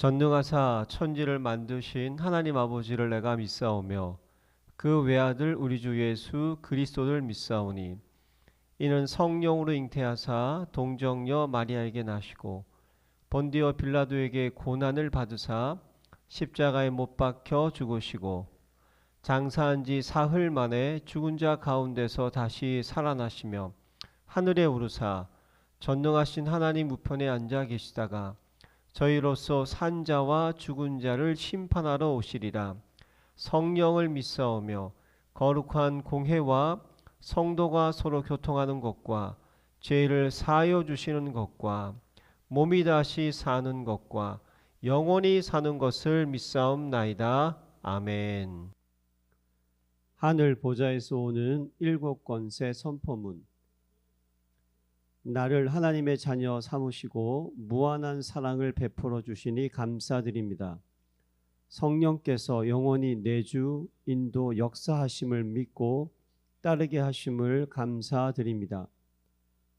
전능하사 천지를 만드신 하나님 아버지를 내가 믿사오며 그 외아들 우리 주 예수 그리스도를 믿사오니 이는 성령으로 잉태하사 동정녀 마리아에게 나시고 본디오 빌라도에게 고난을 받으사 십자가에 못 박혀 죽으시고 장사한 지 사흘 만에 죽은 자 가운데서 다시 살아나시며 하늘에 오르사 전능하신 하나님 우편에 앉아 계시다가 저희로서 산 자와 죽은 자를 심판하러 오시리라. 성령을 믿사오며 거룩한 공회와 성도가 서로 교통하는 것과 죄를 사하여 주시는 것과 몸이 다시 사는 것과 영원히 사는 것을 믿사옵나이다. 아멘. 하늘 보좌에서 오는 일곱 권세 선포문. 나를 하나님의 자녀 삼으시고 무한한 사랑을 베풀어 주시니 감사드립니다. 성령께서 영원히 내주 인도 역사하심을 믿고 따르게 하심을 감사드립니다.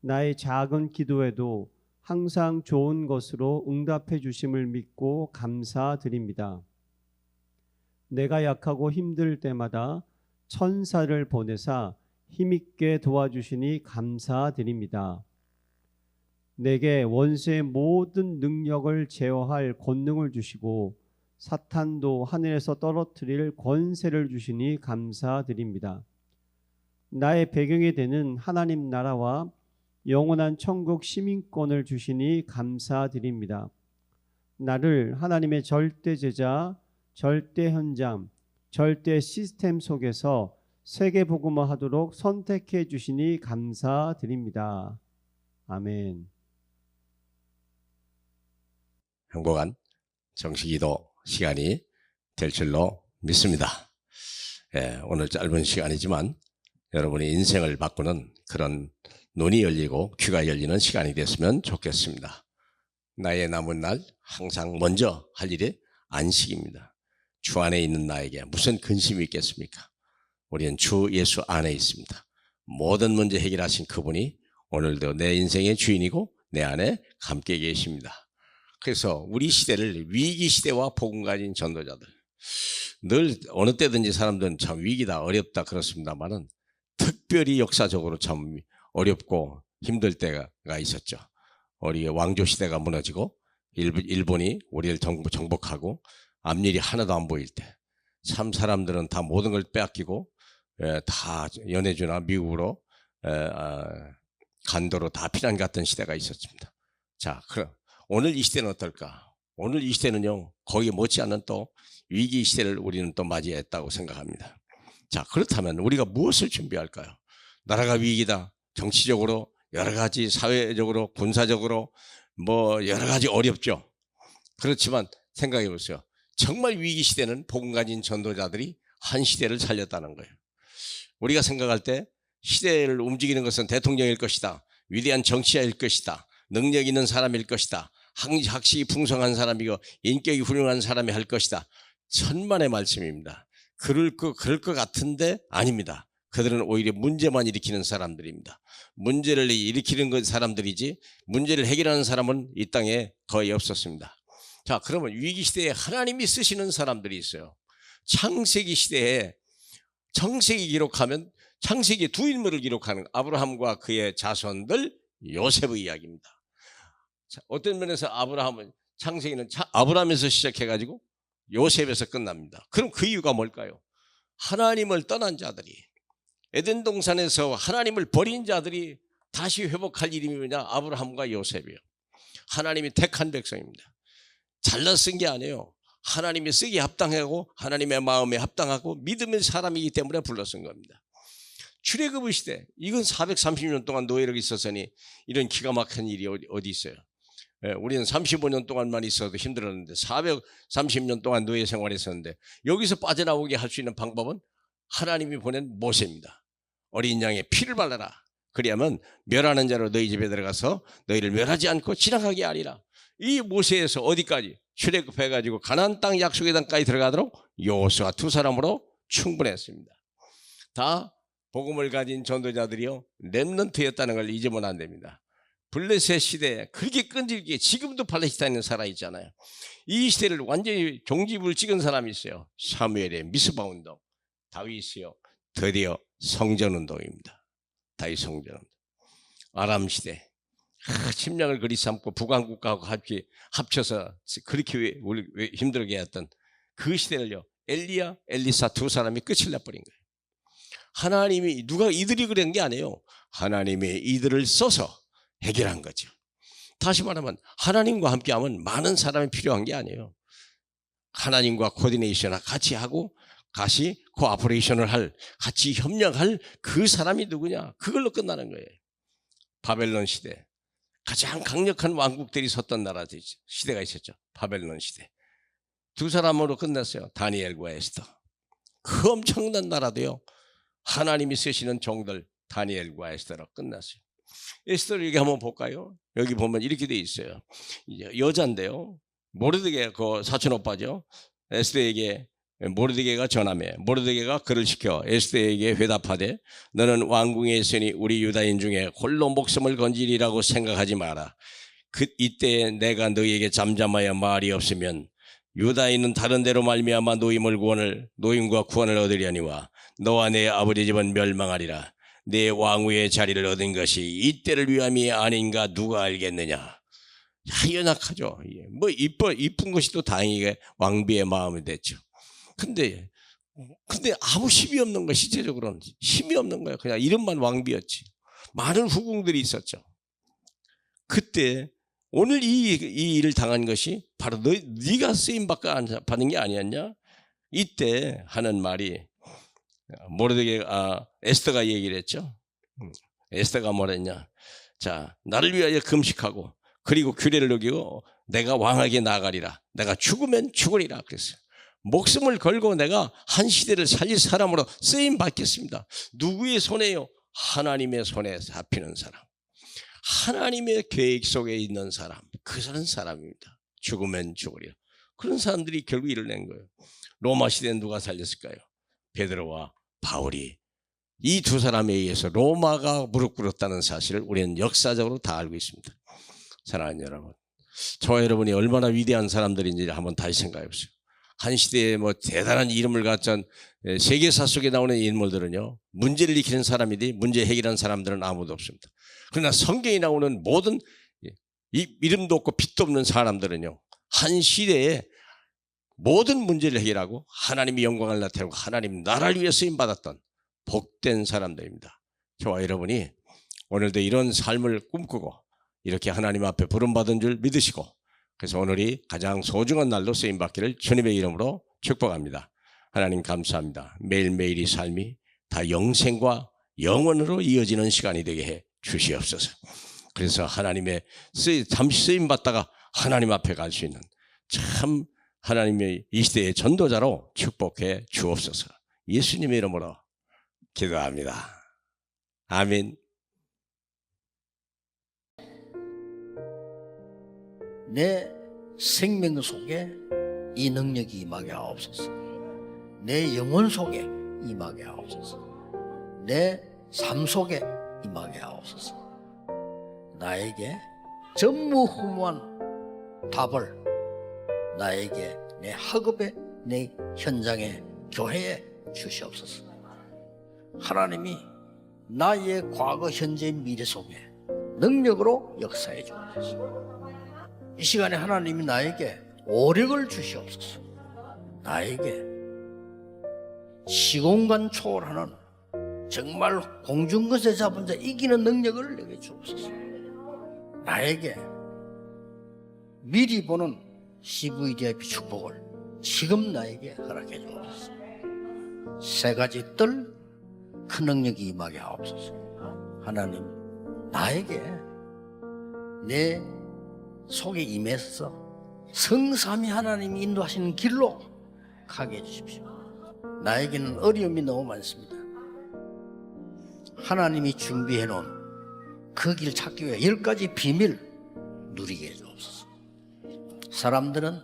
나의 작은 기도에도 항상 좋은 것으로 응답해 주심을 믿고 감사드립니다. 내가 약하고 힘들 때마다 천사를 보내사 힘있게 도와주시니 감사드립니다. 내게 원수의 모든 능력을 제어할 권능을 주시고 사탄도 하늘에서 떨어뜨릴 권세를 주시니 감사드립니다. 나의 배경이 되는 하나님 나라와 영원한 천국 시민권을 주시니 감사드립니다. 나를 하나님의 절대 제자, 절대 현장, 절대 시스템 속에서 세계 복음화 하도록 선택해 주시니 감사드립니다. 아멘. 행복한 정식기도 시간이 될 줄로 믿습니다. 오늘 짧은 시간이지만 여러분의 인생을 바꾸는 그런 눈이 열리고 귀가 열리는 시간이 됐으면 좋겠습니다. 나의 남은 날 항상 먼저 할 일이 안식입니다. 주 안에 있는 나에게 무슨 근심이 있겠습니까? 우리는 주 예수 안에 있습니다. 모든 문제 해결하신 그분이 오늘도 내 인생의 주인이고 내 안에 함께 계십니다. 그래서 우리 시대를 위기 시대와 복음 가진 전도자들, 늘 어느 때든지 사람들은 참 위기다 어렵다 그렇습니다만은 특별히 역사적으로 참 어렵고 힘들 때가 있었죠. 우리 왕조 시대가 무너지고 일본이 우리를 정복하고 앞일이 하나도 안 보일 때 참 사람들은 다 모든 걸 빼앗기고 다 연해주나 미국으로 간도로 다 피난 갔던 시대가 있었습니다. 자, 그럼 오늘 이 시대는 어떨까? 오늘 이 시대는요, 거기에 못지않은 또 위기 시대를 우리는 또 맞이했다고 생각합니다. 자, 그렇다면 우리가 무엇을 준비할까요? 나라가 위기다. 정치적으로 여러 가지, 사회적으로, 군사적으로 뭐 여러 가지 어렵죠. 그렇지만 생각해 보세요. 정말 위기 시대는 복음 가진 전도자들이 한 시대를 살렸다는 거예요. 우리가 생각할 때 시대를 움직이는 것은 대통령일 것이다. 위대한 정치자일 것이다. 능력 있는 사람일 것이다. 학식이 풍성한 사람이고 인격이 훌륭한 사람이 할 것이다. 천만의 말씀입니다. 그럴 것 같은데 아닙니다. 그들은 오히려 문제만 일으키는 사람들입니다. 문제를 일으키는 사람들이지 문제를 해결하는 사람은 이 땅에 거의 없었습니다. 자, 그러면 위기시대에 하나님이 쓰시는 사람들이 있어요. 창세기 시대에 창세기 기록하면 창세기 두 인물을 기록하는 아브라함과 그의 자손들 요셉의 이야기입니다. 자, 어떤 면에서 아브라함은 창세기는 아브라함에서 시작해가지고 요셉에서 끝납니다. 그럼 그 이유가 뭘까요? 하나님을 떠난 자들이 에덴 동산에서 하나님을 버린 자들이 다시 회복할 이름이 뭐냐? 아브라함과 요셉이에요. 하나님이 택한 백성입니다. 잘라 쓴 게 아니에요. 하나님이 쓰기 합당하고 하나님의 마음에 합당하고 믿음의 사람이기 때문에 불러 쓴 겁니다. 출애굽의 시대, 이건 430년 동안 노예로 있었으니 이런 기가 막힌 일이 어디 있어요? 우리는 35년 동안만 있어도 힘들었는데 430년 동안 노예 생활했었는데 여기서 빠져나오게 할 수 있는 방법은 하나님이 보낸 모세입니다. 어린 양의 피를 발라라. 그리하면 멸하는 자로 너희 집에 들어가서 너희를 멸하지 않고 지나가게 하리라. 이 모세에서 어디까지? 출애굽해가지고 가나안 땅 약속의 땅까지 들어가도록 여호수아 두 사람으로 충분했습니다. 다 복음을 가진 전도자들이요 렘넌트였다는 걸 잊으면 안 됩니다. 블레셋 시대에 그렇게 끈질기게 지금도 팔레스타인은 살아있잖아요. 이 시대를 완전히 종지부를 찍은 사람이 있어요. 사무엘의 미스바 운동, 다윗이요. 드디어 성전운동입니다. 다윗 성전운동. 아람 시대 침략을 그리 삼고 북왕국가하고 합쳐서 그렇게 힘들게 했던 그 시대를요. 엘리야, 엘리사 두 사람이 끝을 내버린 거예요. 하나님이 누가 이들이 그런 게 아니에요. 하나님이 이들을 써서 해결한 거죠. 다시 말하면 하나님과 함께하면 많은 사람이 필요한 게 아니에요. 하나님과 코디네이션을 같이 하고 같이 코아퍼레이션을 같이 협력할 그 사람이 누구냐? 그걸로 끝나는 거예요. 바벨론 시대 가장 강력한 왕국들이 섰던 시대가 있었죠. 바벨론 시대. 두 사람으로 끝났어요. 다니엘과 에스더. 그 엄청난 나라도요. 하나님이 쓰시는 종들 다니엘과 에스더로 끝났어요. 에스더를 여기 한번 볼까요? 여기 보면 이렇게 돼 있어요. 여자인데요. 모르드게 그 사촌 오빠죠. 에스더에게 모르드게가 전함해. 모르드게가 그를 시켜 에스더에게 회답하되 너는 왕궁에 있으니 우리 유다인 중에 홀로 목숨을 건지리라고 생각하지 마라. 이때 내가 너희에게 잠잠하여 말이 없으면 유다인은 다른 데로 말미암아 노임과 구원을 얻으려니와 너와 내 아버지 집은 멸망하리라. 내 왕후의 자리를 얻은 것이 이때를 위함이 아닌가 누가 알겠느냐. 연약하죠. 뭐 이쁜 것이 또 다행히 왕비의 마음이 됐죠. 근데 아무 힘이 없는 거예요. 실제적으로는 힘이 없는 거예요. 그냥 이름만 왕비였지. 많은 후궁들이 있었죠. 그때 오늘 이 일을 당한 것이 바로 네가 쓰임 받는 게 아니었냐? 이때 하는 말이 에스더가 얘기를 했죠. 에스더가 뭐랬냐? 자, 나를 위하여 금식하고 그리고 규례를 어기고 내가 왕에게 나아가리라. 내가 죽으면 죽으리라 그랬어요. 목숨을 걸고 내가 한 시대를 살릴 사람으로 쓰임 받겠습니다. 누구의 손에요? 하나님의 손에 잡히는 사람. 하나님의 계획 속에 있는 사람. 그런 사람입니다. 죽으면 죽으리라. 그런 사람들이 결국 일을 낸 거예요. 로마 시대는 누가 살렸을까요? 베드로와 바울이. 이 두 사람에 의해서 로마가 무릎 꿇었다는 사실을 우리는 역사적으로 다 알고 있습니다. 사랑하는 여러분, 저와 여러분이 얼마나 위대한 사람들인지 한번 다시 생각해 보세요. 한 시대에 뭐 대단한 이름을 갖춘 세계사 속에 나오는 인물들은요, 문제를 일으키는 사람이지 문제 해결하는 사람들은 아무도 없습니다. 그러나 성경에 나오는 모든 이름도 없고 빛도 없는 사람들은요, 한 시대에 모든 문제를 해결하고 하나님의 영광을 나타내고 하나님 나라를 위해 쓰임받았던 복된 사람들입니다. 저와 여러분이 오늘도 이런 삶을 꿈꾸고 이렇게 하나님 앞에 부름받은 줄 믿으시고, 그래서 오늘이 가장 소중한 날로 쓰임받기를 주님의 이름으로 축복합니다. 하나님 감사합니다. 매일매일의 삶이 다 영생과 영원으로 이어지는 시간이 되게 해 주시옵소서. 그래서 하나님의 잠시 쓰임받다가 하나님 앞에 갈 수 있는 참 하나님의 이 시대의 전도자로 축복해 주옵소서. 예수님의 이름으로 기도합니다. 아멘. 내 생명 속에 이 능력이 임하게 하옵소서. 내 영혼 속에 임하게 하옵소서. 내 삶 속에 임하게 하옵소서. 나에게 전무후무한 답을 나에게 내 학업에 내 현장에 교회에 주시옵소서. 하나님이 나의 과거 현재 미래 속에 능력으로 역사해 주옵소서. 이 시간에 하나님이 나에게 오력을 주시옵소서. 나에게 시공간 초월하는 정말 공중것에 잡은 자 이기는 능력을 내게 주옵소서. 나에게 미리 보는 CVDIP 축복을 지금 나에게 허락해 주옵소서. 세 가지 뜰 큰 능력이 임하게 하옵소서. 하나님, 나에게 내 속에 임해서 성삼위 하나님이 인도하시는 길로 가게 해주십시오. 나에게는 어려움이 너무 많습니다. 하나님이 준비해 놓은 그 길 찾기 위해 10가지 비밀 누리게 해주옵소서. 사람들은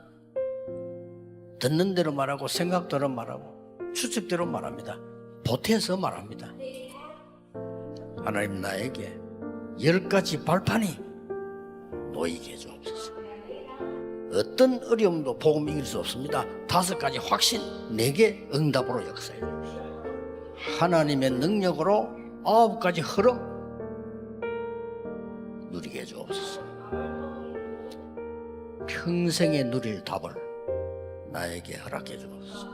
듣는 대로 말하고 생각대로 말하고 추측대로 말합니다. 보태서 말합니다. 하나님, 나에게 10가지 발판이 보이게 해주옵소서. 어떤 어려움도 복음 이길 수 없습니다. 5가지 확신, 내게 응답으로 역사해 주옵소서. 하나님의 능력으로 9가지 흐름 누리게 해주옵소서. 평생에 누릴 답을 나에게 허락해 주옵소서.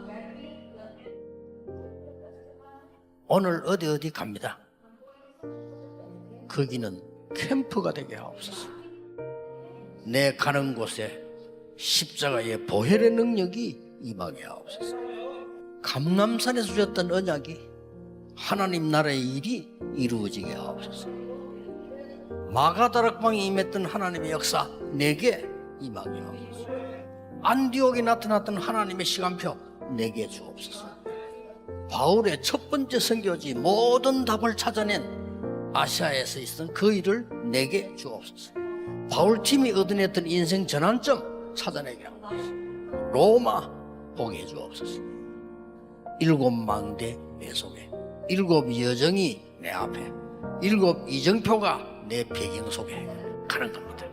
오늘 어디 갑니다. 거기는 캠프가 되게 하옵소서. 내 가는 곳에 십자가의 보혈의 능력이 임하게 하옵소서. 감람산에서 주셨던 언약이 하나님 나라의 일이 이루어지게 하옵소서. 마가다락방에 임했던 하나님의 역사 내게 임하게 하옵소서. 안디옥에 나타났던 하나님의 시간표 내게 주옵소서. 바울의 첫 번째 선교지 모든 답을 찾아낸 아시아에서 있었던 그 일을 내게 주옵소서. 바울팀이 얻어냈던 인생 전환점 찾아내게 하옵소서. 로마 보게 해주옵소서. 7망대 내 속에, 7 여정이 내 앞에, 7 이정표가 내 배경 속에 가는 겁니다.